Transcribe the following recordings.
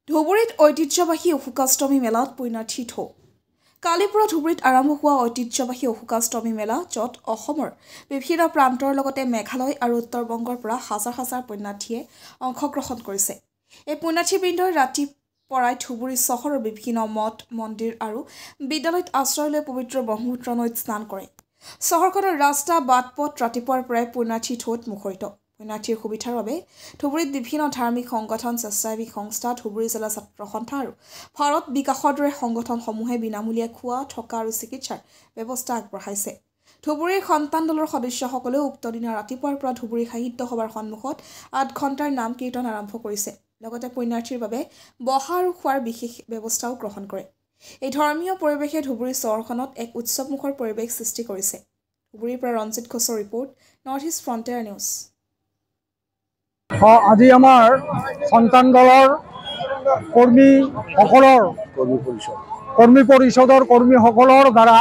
ধুবুৰীত ঐতিহ্যবাহী অশোকাষ্টমী মেলাত পুণ্যাৰ্থী ঢৌ। কালিৰ পৰা ধুবুৰীত আৰম্ভ হোৱা ঐতিহ্যবাহী অশোকাষ্টমী মেলা, য'ত অসমৰ বিভিন্ন প্ৰান্তৰ লগতে মেঘালয় আৰু উত্তৰ বংগৰ পৰা হাজাৰ হাজাৰ পুণ্যাৰ্থীয়ে অংশগ্ৰহণ কৰিছে। এই পুণ্যাৰ্থীবৃন্দই ৰাতিৰ পৰাই ধুবুৰী চহৰৰ বিভিন্ন মঠ, মন্দিৰ আৰু বিদ্যালয়ত আশ্ৰয় লৈ পবিত্ৰ ব্ৰহ্মপুত্ৰ নৈত স্নান কৰে। চহৰখনৰ ৰাস্তা, বাট-পথ ৰাতিপুৱাৰ পৰাই পুণ্যাৰ্থী ঢৌত মুখৰিত। পুণ্যাৰ্থীৰ সুবিধাৰ বাবে ধুবুৰীত বিভিন্ন ধাৰ্মিক সংগঠন, স্বেচ্ছাসেৱী সংস্থা, ধুবুৰী জিলা ছাত্ৰ সন্থা আৰু ভাৰত বিকাশৰ দৰে সংগঠনসমূহে বিনামূলীয়া খোৱা, থকা আৰু চিকিৎসাৰ ব্যৱস্থা আগবঢ়াইছে। ধুবুৰীৰ সন্তান দলৰ সদস্যসকলেও উক্ত দিনা ৰাতিপুৱাৰ পৰা ধুবুৰী সাহিত্য সভাৰ সন্মুখত 8 ঘণ্টাৰ নাম কীৰ্তন আৰম্ভ কৰিছে। লগতে পুণ্যাৰ্থীৰ বাবে বহা আৰু খোৱাৰ বিশেষ ব্যৱস্থাও গ্ৰহণ কৰে। এই ধৰ্মীয় পৰিৱেশে ধুবুৰী চহৰখনত এক উৎসৱমুখৰ পৰিৱেশ সৃষ্টি কৰিছে। ধুবুৰীৰ পৰা ৰঞ্জিত ঘোষৰ report, north east frontier news. আজি আমাৰ সন্তান দলৰ কৰ্মী পৰিষদৰ কৰ্মীসকলৰ দ্বাৰা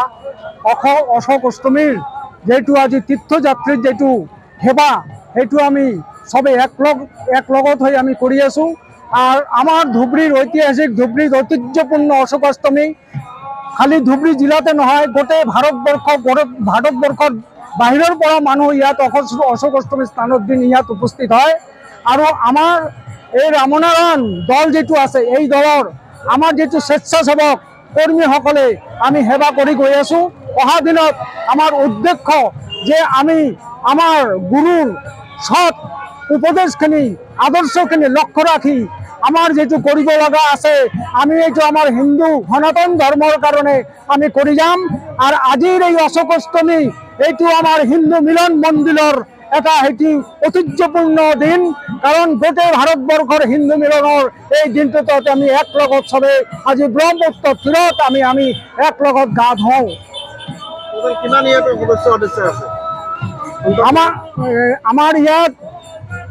অশোক অষ্টমীৰ যেটো আজি তীৰ্থযাত্ৰীৰ যেটো সেৱা, সেইটো আমি সবে একলগত হৈ আমি কৰি আছোঁ। আৰ আমাৰ ধুবুৰীৰ ঐতিহাসিক ধুবুৰীৰ ঐতিহ্যপূৰ্ণ অশোক অষ্টমী খালি ধুবুৰী জিলাতে নহয়, গোটেই ভাৰতবৰ্ষৰ বাহিৰৰ পৰা মানুহ ইয়াত অশোক অষ্টমী স্থানৰ দিন ইয়াত উপস্থিত হয়। আৰু আমাৰ এই ৰামনাৰায়ণ দল যেটো আছে, এই দলৰ আমাৰ যেটো স্বেচ্ছাসেৱক কৰ্মীসকলে আমি সেৱা কৰি গৈ আছোঁ। অহা দিনত আমাৰ উদ্দেশ্য যে আমি আমাৰ গুৰুৰ সৎ উপদেশখিনি, আদৰ্শখিনি লক্ষ্য ৰাখি আমাৰ যেটো কৰিব লগা আছে, আমি এইটো আমাৰ হিন্দু সনাতন ধৰ্মৰ কাৰণে আমি কৰি যাম। আৰু আজিৰ এই অশোক অষ্টমী এইটো আমাৰ হিন্দু মিলন মন্দিৰৰ এটা এটি ঐতিহ্যপূৰ্ণ দিন, কাৰণ গোটেই ভাৰতবৰ্ষৰ হিন্দু মিলনৰ এই দিনটোত আমি একলগত সবে আজি ব্ৰহ্মপুত্ৰ তীৰত আমি একলগত গা ধুওঁ। আমাৰ ইয়াত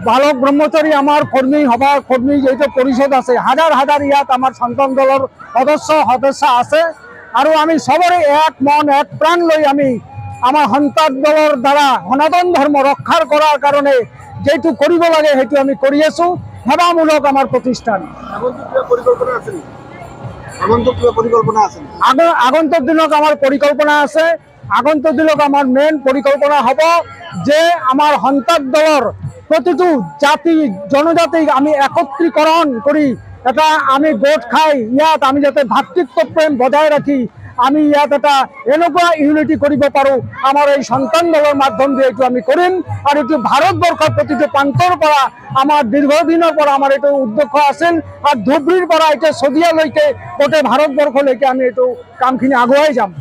বালক ব্ৰহ্মচাৰী আমাৰ কৰ্মী সভাৰ কৰ্মী যেটো পৰিষদ আছে, হাজাৰ হাজাৰ ইয়াত আমাৰ সন্তান দলৰ সদস্য আছে। আৰু আমি সবৰে এক মন এক প্ৰাণ লৈ আমি আমাৰ সন্তান দলৰ দ্বাৰা সনাতন ধৰ্ম ৰক্ষাৰ কৰাৰ কাৰণে যেটো কৰিব লাগে সেইটো আমি কৰি আছোঁ। সেৱামূলক আমাৰ প্ৰতিষ্ঠান। আগন্তুক দিনত আমাৰ পৰিকল্পনা আছে। আগন্তুক দিনত আমাৰ মেইন পৰিকল্পনা হ'ব যে আমাৰ সন্তান দলৰ প্ৰতিটো জাতি জনজাতিক আমি একত্ৰীকৰণ কৰি এটা আমি গোট খাই ইয়াত আমি যাতে ভাতৃত্ব প্ৰেম বজাই ৰাখি আমি ইয়াত এটা এনেকুৱা ইউনিটি কৰিব পাৰোঁ, আমাৰ এই সন্তান দলৰ মাধ্যম দিয়ে এইটো আমি কৰিম। আৰু এইটো ভাৰতবৰ্ষৰ প্ৰতিটো প্ৰান্তৰ পৰা আমাৰ দীৰ্ঘদিনৰ পৰা আমাৰ এইটো উদ্দেশ্য আছিল। আৰু ধুবুৰীৰ পৰা এতিয়া চদিয়ালৈকে গোটেই ভাৰতবৰ্ষলৈকে আমি এইটো কামখিনি আগুৱাই যাম।